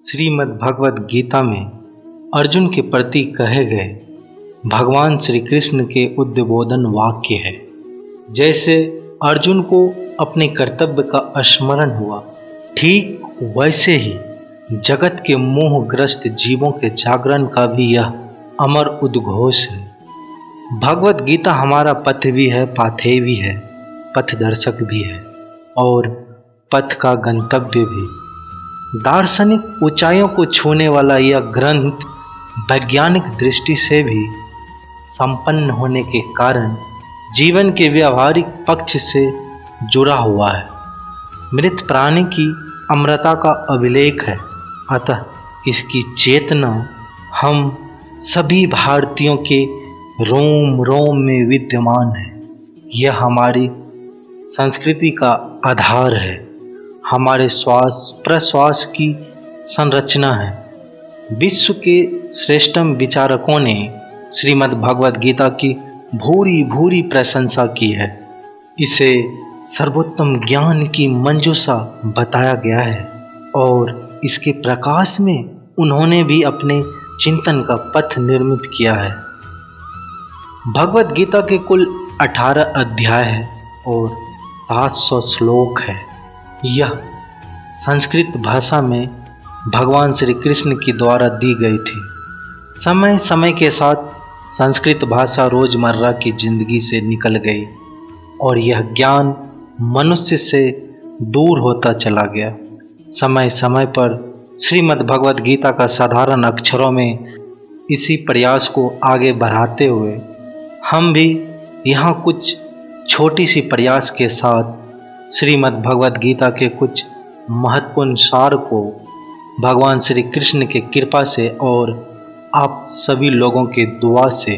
श्रीमद् भगवद गीता में अर्जुन के प्रति कहे गए भगवान श्री कृष्ण के उद्बोधन वाक्य है। जैसे अर्जुन को अपने कर्तव्य का स्मरण हुआ, ठीक वैसे ही जगत के मोहग्रस्त जीवों के जागरण का भी यह अमर उद्घोष है। भगवद गीता हमारा पथ भी है, पाथेय भी है, पथदर्शक भी है और पथ का गंतव्य भी। दार्शनिक ऊंचाइयों को छूने वाला यह ग्रंथ वैज्ञानिक दृष्टि से भी संपन्न होने के कारण जीवन के व्यावहारिक पक्ष से जुड़ा हुआ है। मृत प्राणी की अमरता का अभिलेख है, अतः इसकी चेतना हम सभी भारतीयों के रोम रोम में विद्यमान है। यह हमारी संस्कृति का आधार है, हमारे श्वास प्रश्वास की संरचना है। विश्व के श्रेष्ठतम विचारकों ने श्रीमद् भगवद गीता की भूरी भूरी प्रशंसा की है। इसे सर्वोत्तम ज्ञान की मंजूषा बताया गया है और इसके प्रकाश में उन्होंने भी अपने चिंतन का पथ निर्मित किया है। भगवद गीता के कुल 18 अध्याय हैं और 700 श्लोक है। यह संस्कृत भाषा में भगवान श्री कृष्ण की द्वारा दी गई थी। समय समय के साथ संस्कृत भाषा रोजमर्रा की जिंदगी से निकल गई और यह ज्ञान मनुष्य से दूर होता चला गया। समय समय पर श्रीमद् भगवद गीता का साधारण अक्षरों में इसी प्रयास को आगे बढ़ाते हुए हम भी यहाँ कुछ छोटी सी प्रयास के साथ श्रीमद् भगवद गीता के कुछ महत्वपूर्ण सार को भगवान श्री कृष्ण के कृपा से और आप सभी लोगों के दुआ से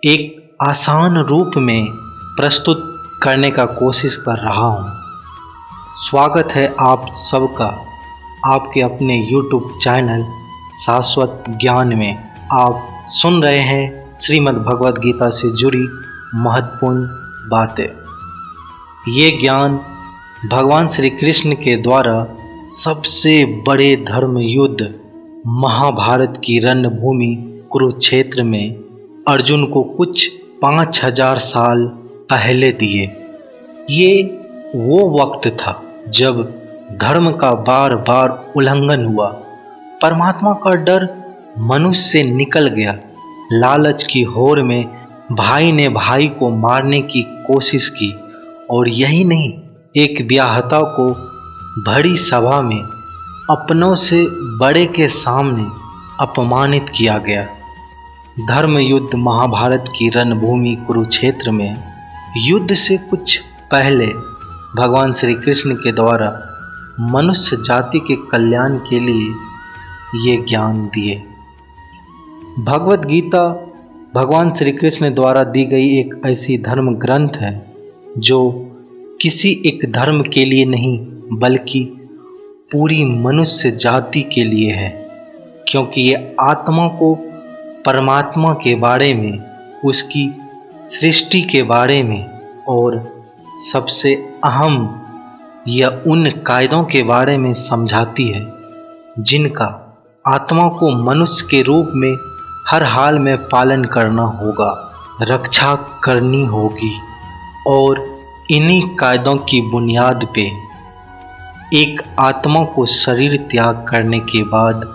एक आसान रूप में प्रस्तुत करने का कोशिश कर रहा हूँ। स्वागत है आप सबका आपके अपने YouTube चैनल शाश्वत ज्ञान में। आप सुन रहे हैं श्रीमद् भगवद गीता से जुड़ी महत्वपूर्ण बातें। ये ज्ञान भगवान श्री कृष्ण के द्वारा सबसे बड़े धर्म युद्ध महाभारत की रणभूमि कुरुक्षेत्र में अर्जुन को कुछ 5000 साल पहले दिए। ये वो वक्त था जब धर्म का बार बार उल्लंघन हुआ, परमात्मा का डर मनुष्य से निकल गया। लालच की होड़ में भाई ने भाई को मारने की कोशिश की और यही नहीं, एक ब्याहता को बड़ी सभा में अपनों से बड़े के सामने अपमानित किया गया। धर्म युद्ध महाभारत की रणभूमि कुरुक्षेत्र में युद्ध से कुछ पहले भगवान श्री कृष्ण के द्वारा मनुष्य जाति के कल्याण के लिए ये ज्ञान दिए। भगवद गीता भगवान श्री कृष्ण द्वारा दी गई एक ऐसी धर्म ग्रंथ है जो किसी एक धर्म के लिए नहीं बल्कि पूरी मनुष्य जाति के लिए है, क्योंकि ये आत्मा को परमात्मा के बारे में, उसकी सृष्टि के बारे में और सबसे अहम यह उन कायदों के बारे में समझाती है जिनका आत्मा को मनुष्य के रूप में हर हाल में पालन करना होगा, रक्षा करनी होगी और इन्हीं कायदों की बुनियाद पे एक आत्मा को शरीर त्याग करने के बाद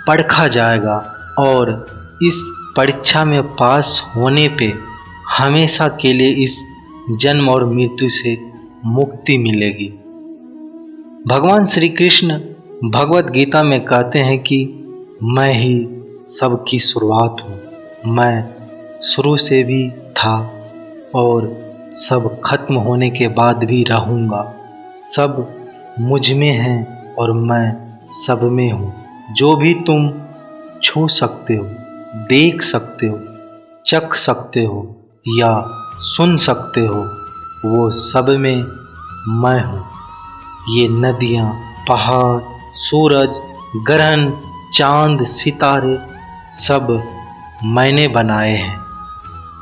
परखा जाएगा और इस परीक्षा में पास होने पे हमेशा के लिए इस जन्म और मृत्यु से मुक्ति मिलेगी। भगवान श्री कृष्ण भगवद गीता में कहते हैं कि मैं ही सबकी शुरुआत हूँ, मैं शुरू से भी था और सब खत्म होने के बाद भी रहूँगा। सब मुझ में है और मैं सब में हूँ। जो भी तुम छू सकते हो, देख सकते हो, चख सकते हो या सुन सकते हो, वो सब में मैं हूँ। ये नदियाँ, पहाड़, सूरज, ग्रहण, चांद, सितारे सब मैंने बनाए हैं।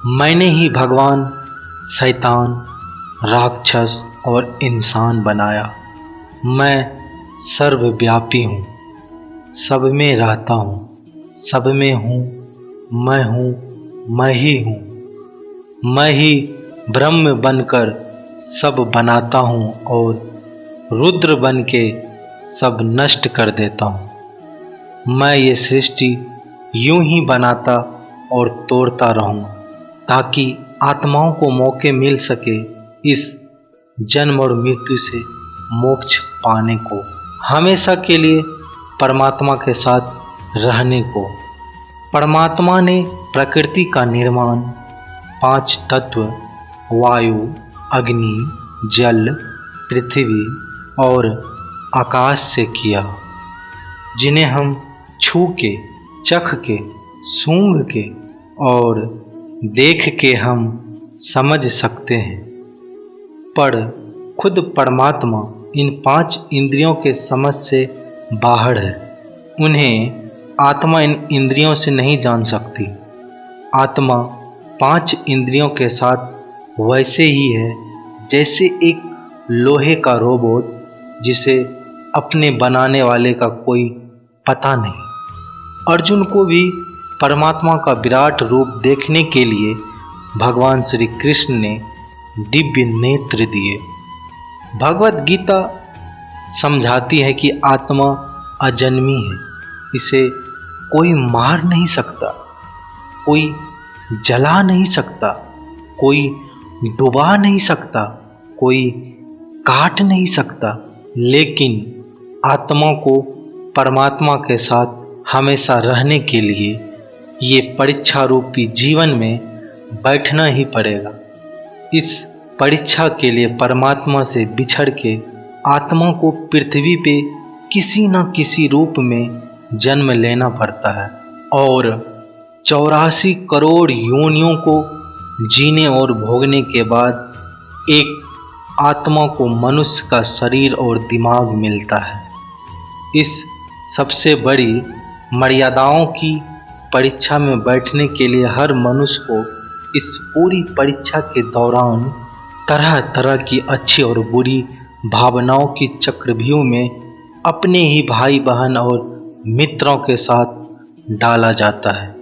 मैंने ही भगवान, शैतान, राक्षस और इंसान बनाया। मैं सर्वव्यापी हूँ। सब में रहता हूँ, सब में हूँ, मैं ही हूँ। मैं ही ब्रह्म बनकर सब बनाता हूँ और रुद्र बन के सब नष्ट कर देता हूँ। मैं ये सृष्टि यूं ही बनाता और तोड़ता रहूँ ताकि आत्माओं को मौके मिल सके इस जन्म और मृत्यु से मोक्ष पाने को, हमेशा के लिए परमात्मा के साथ रहने को। परमात्मा ने प्रकृति का निर्माण 5 तत्व वायु, अग्नि, जल, पृथ्वी और आकाश से किया, जिन्हें हम छू के, चख के, सूंघ के और देख के हम समझ सकते हैं। पर खुद परमात्मा इन 5 इंद्रियों के समझ से बाहर है। उन्हें आत्मा इन इंद्रियों से नहीं जान सकती। आत्मा 5 इंद्रियों के साथ वैसे ही है जैसे एक लोहे का रोबोट जिसे अपने बनाने वाले का कोई पता नहीं। अर्जुन को भी परमात्मा का विराट रूप देखने के लिए भगवान श्री कृष्ण ने दिव्य नेत्र दिए। भगवत गीता समझाती है कि आत्मा अजन्मी है, इसे कोई मार नहीं सकता, कोई जला नहीं सकता, कोई डुबा नहीं सकता, कोई काट नहीं सकता। लेकिन आत्मा को परमात्मा के साथ हमेशा रहने के लिए ये परीक्षा रूपी जीवन में बैठना ही पड़ेगा। इस परीक्षा के लिए परमात्मा से बिछड़ के आत्मा को पृथ्वी पे किसी न किसी रूप में जन्म लेना पड़ता है और 84 करोड़ योनियों को जीने और भोगने के बाद एक आत्मा को मनुष्य का शरीर और दिमाग मिलता है। इस सबसे बड़ी मर्यादाओं की परीक्षा में बैठने के लिए हर मनुष्य को इस पूरी परीक्षा के दौरान तरह तरह की अच्छी और बुरी भावनाओं की चक्रव्यूह में अपने ही भाई बहन और मित्रों के साथ डाला जाता है,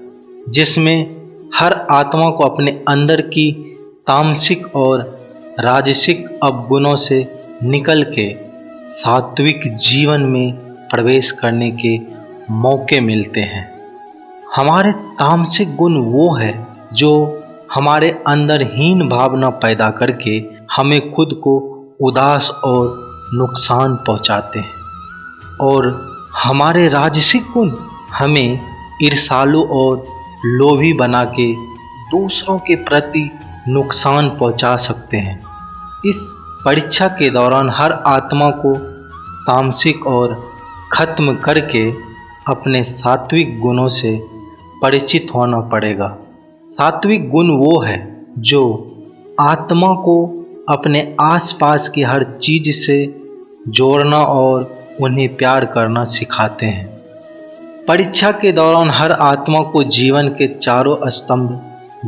जिसमें हर आत्मा को अपने अंदर की तामसिक और राजसिक अवगुणों से निकल के सात्विक जीवन में प्रवेश करने के मौके मिलते हैं। हमारे तामसिक गुण वो है जो हमारे अंदर हीन भावना पैदा करके हमें खुद को उदास और नुकसान पहुंचाते हैं, और हमारे राजसिक गुण हमें ईर्ष्यालु और लोभी बना के दूसरों के प्रति नुकसान पहुंचा सकते हैं। इस परीक्षा के दौरान हर आत्मा को तामसिक और खत्म करके अपने सात्विक गुणों से परिचित होना पड़ेगा। सात्विक गुण वो है जो आत्मा को अपने आसपास की हर चीज़ से जोड़ना और उन्हें प्यार करना सिखाते हैं। परीक्षा के दौरान हर आत्मा को जीवन के चारों स्तंभ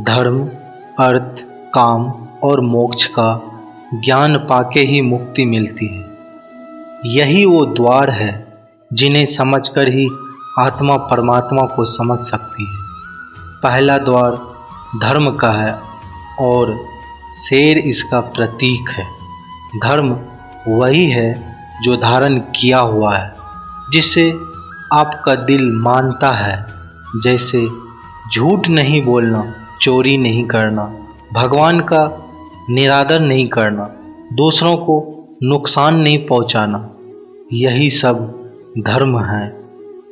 धर्म, अर्थ, काम और मोक्ष का ज्ञान पाके ही मुक्ति मिलती है। यही वो द्वार है जिन्हें समझकर ही आत्मा परमात्मा को समझ सकती है। पहला द्वार धर्म का है और शेर इसका प्रतीक है। धर्म वही है जो धारण किया हुआ है, जिसे आपका दिल मानता है, जैसे झूठ नहीं बोलना, चोरी नहीं करना, भगवान का निरादर नहीं करना, दूसरों को नुकसान नहीं पहुंचाना। यही सब धर्म है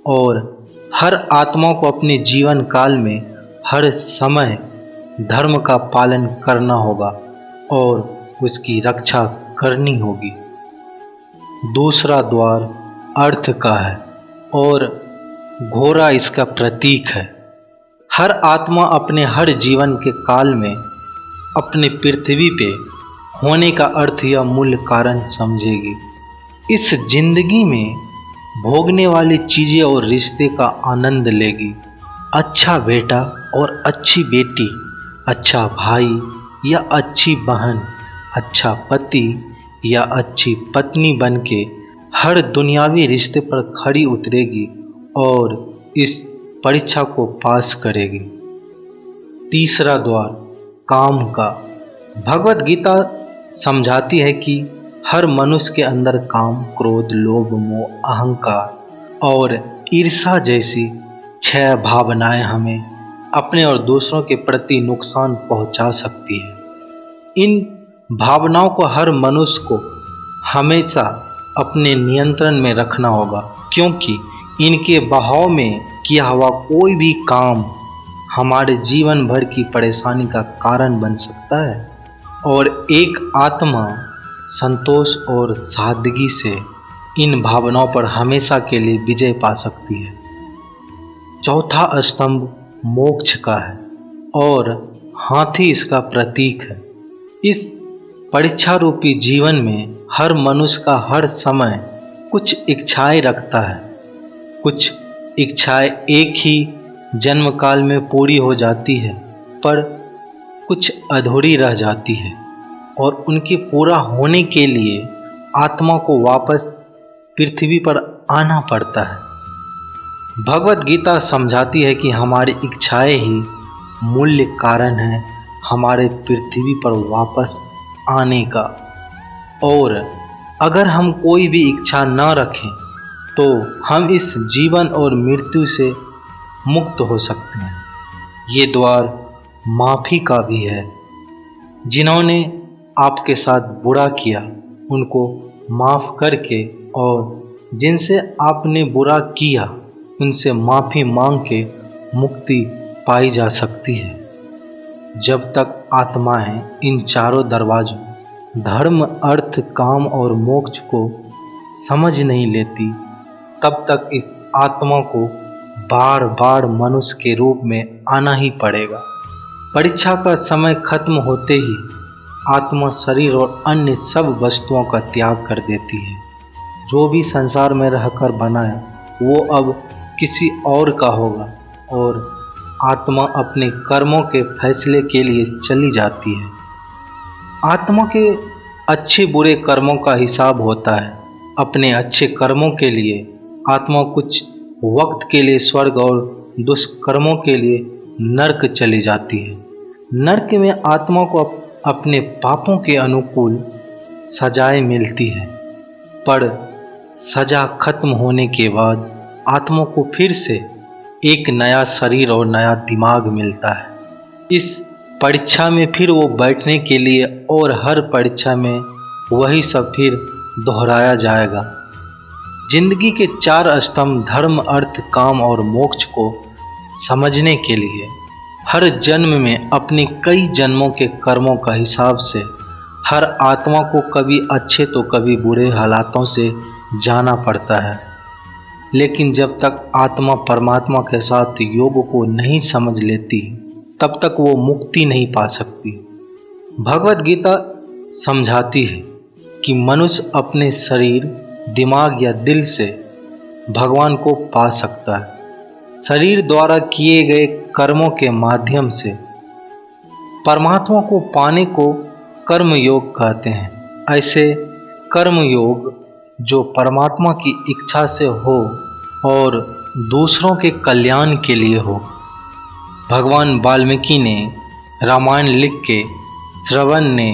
और हर आत्मा को अपने जीवन काल में हर समय धर्म का पालन करना होगा और उसकी रक्षा करनी होगी। दूसरा द्वार अर्थ का है और घोड़ा इसका प्रतीक है। हर आत्मा अपने हर जीवन के काल में अपने पृथ्वी पे होने का अर्थ या मूल कारण समझेगी। इस जिंदगी में भोगने वाली चीज़ें और रिश्ते का आनंद लेगी। अच्छा बेटा और अच्छी बेटी, अच्छा भाई या अच्छी बहन, अच्छा पति या अच्छी पत्नी बन के हर दुनियावी रिश्ते पर खड़ी उतरेगी और इस परीक्षा को पास करेगी। तीसरा द्वार काम का। भगवत गीता समझाती है कि हर मनुष्य के अंदर काम, क्रोध, लोभ, मोह, अहंकार और ईर्ष्या जैसी 6 भावनाएं हमें अपने और दूसरों के प्रति नुकसान पहुंचा सकती है। इन भावनाओं को हर मनुष्य को हमेशा अपने नियंत्रण में रखना होगा, क्योंकि इनके बहाव में किया हुआ कोई भी काम हमारे जीवन भर की परेशानी का कारण बन सकता है और एक आत्मा संतोष और सादगी से इन भावनाओं पर हमेशा के लिए विजय पा सकती है। चौथा स्तंभ मोक्ष का है और हाथी इसका प्रतीक है। इस परीक्षा रूपी जीवन में हर मनुष्य का हर समय कुछ इच्छाएं रखता है। कुछ इच्छाएं एक ही जन्म काल में पूरी हो जाती है, पर कुछ अधूरी रह जाती है और उनके पूरा होने के लिए आत्मा को वापस पृथ्वी पर आना पड़ता है। भगवत गीता समझाती है कि हमारी इच्छाएं ही मूल्य कारण है हमारे पृथ्वी पर वापस आने का, और अगर हम कोई भी इच्छा न रखें तो हम इस जीवन और मृत्यु से मुक्त हो सकते हैं। ये द्वार माफ़ी का भी है। जिन्होंने आपके साथ बुरा किया उनको माफ़ करके और जिनसे आपने बुरा किया उनसे माफ़ी मांग के मुक्ति पाई जा सकती है। जब तक आत्माएं इन चारों दरवाजों धर्म, अर्थ, काम और मोक्ष को समझ नहीं लेती, तब तक इस आत्मा को बार बार मनुष्य के रूप में आना ही पड़ेगा। परीक्षा का समय खत्म होते ही आत्मा शरीर और अन्य सब वस्तुओं का त्याग कर देती है। जो भी संसार में रहकर बनाया वो अब किसी और का होगा और आत्मा अपने कर्मों के फैसले के लिए चली जाती है। आत्मा के अच्छे बुरे कर्मों का हिसाब होता है। अपने अच्छे कर्मों के लिए आत्मा कुछ वक्त के लिए स्वर्ग और दुष्कर्मों के लिए नरक चली जाती है। नरक में आत्मा को अपने पापों के अनुकूल सजाएं मिलती है, पर सजा खत्म होने के बाद आत्मा को फिर से एक नया शरीर और नया दिमाग मिलता है। इस परीक्षा में फिर वो बैठने के लिए और हर परीक्षा में वही सब फिर दोहराया जाएगा। जिंदगी के 4 स्तंभ धर्म, अर्थ, काम और मोक्ष को समझने के लिए हर जन्म में अपने कई जन्मों के कर्मों का हिसाब से हर आत्मा को कभी अच्छे तो कभी बुरे हालातों से जाना पड़ता है। लेकिन जब तक आत्मा परमात्मा के साथ योग को नहीं समझ लेती तब तक वो मुक्ति नहीं पा सकती। भगवत गीता समझाती है कि मनुष्य अपने शरीर, दिमाग या दिल से भगवान को पा सकता है। शरीर द्वारा किए गए कर्मों के माध्यम से परमात्मा को पाने को कर्म योग कहते हैं। ऐसे कर्म योग जो परमात्मा की इच्छा से हो और दूसरों के कल्याण के लिए हो। भगवान वाल्मीकि ने रामायण लिख के श्रवण ने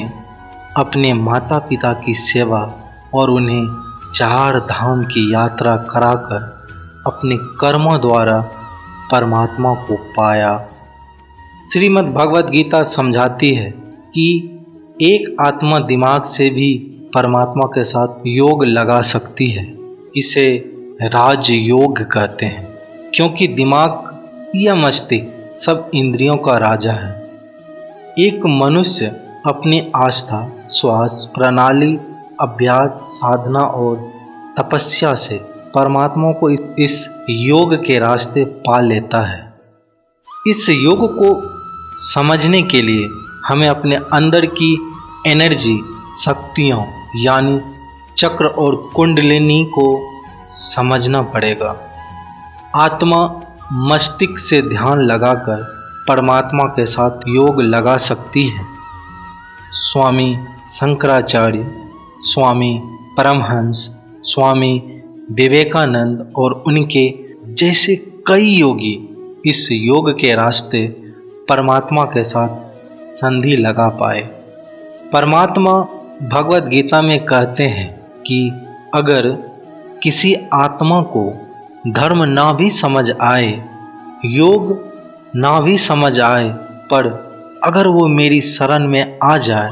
अपने माता पिता की सेवा और उन्हें 4 धाम की यात्रा कराकर अपने कर्मों द्वारा परमात्मा को पाया। श्रीमद् भगवत गीता समझाती है कि एक आत्मा दिमाग से भी परमात्मा के साथ योग लगा सकती है। इसे राजयोग कहते हैं, क्योंकि दिमाग या मस्तिष्क सब इंद्रियों का राजा है। एक मनुष्य अपनी आस्था, श्वास प्रणाली, अभ्यास, साधना और तपस्या से परमात्मा को इस योग के रास्ते पा लेता है। इस योग को समझने के लिए हमें अपने अंदर की एनर्जी, शक्तियों यानी चक्र और कुंडलिनी को समझना पड़ेगा। आत्मा मस्तिष्क से ध्यान लगाकर परमात्मा के साथ योग लगा सकती है। स्वामी शंकराचार्य, स्वामी परमहंस, स्वामी विवेकानंद और उनके जैसे कई योगी इस योग के रास्ते परमात्मा के साथ संधि लगा पाए। परमात्मा भगवत गीता में कहते हैं कि अगर किसी आत्मा को धर्म ना भी समझ आए, योग ना भी समझ आए, पर अगर वो मेरी शरण में आ जाए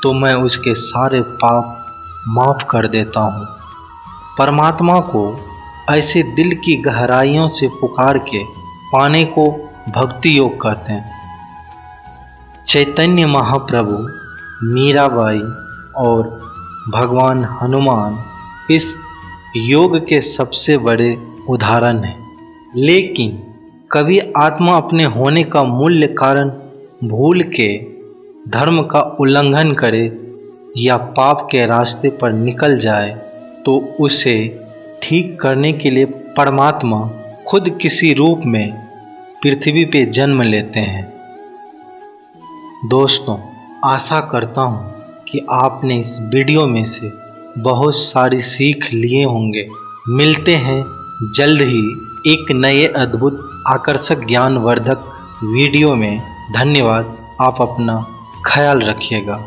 तो मैं उसके सारे पाप माफ़ कर देता हूँ। परमात्मा को ऐसे दिल की गहराइयों से पुकार के पाने को भक्ति योग कहते हैं। चैतन्य महाप्रभु, मीराबाई और भगवान हनुमान इस योग के सबसे बड़े उदाहरण हैं। लेकिन कभी आत्मा अपने होने का मूल्य कारण भूल के धर्म का उल्लंघन करे या पाप के रास्ते पर निकल जाए तो उसे ठीक करने के लिए परमात्मा खुद किसी रूप में पृथ्वी पे जन्म लेते हैं। दोस्तों, आशा करता हूँ कि आपने इस वीडियो में से बहुत सारी सीख लिए होंगे। मिलते हैं जल्द ही एक नए अद्भुत आकर्षक ज्ञानवर्धक वीडियो में। धन्यवाद। आप अपना ख्याल रखिएगा।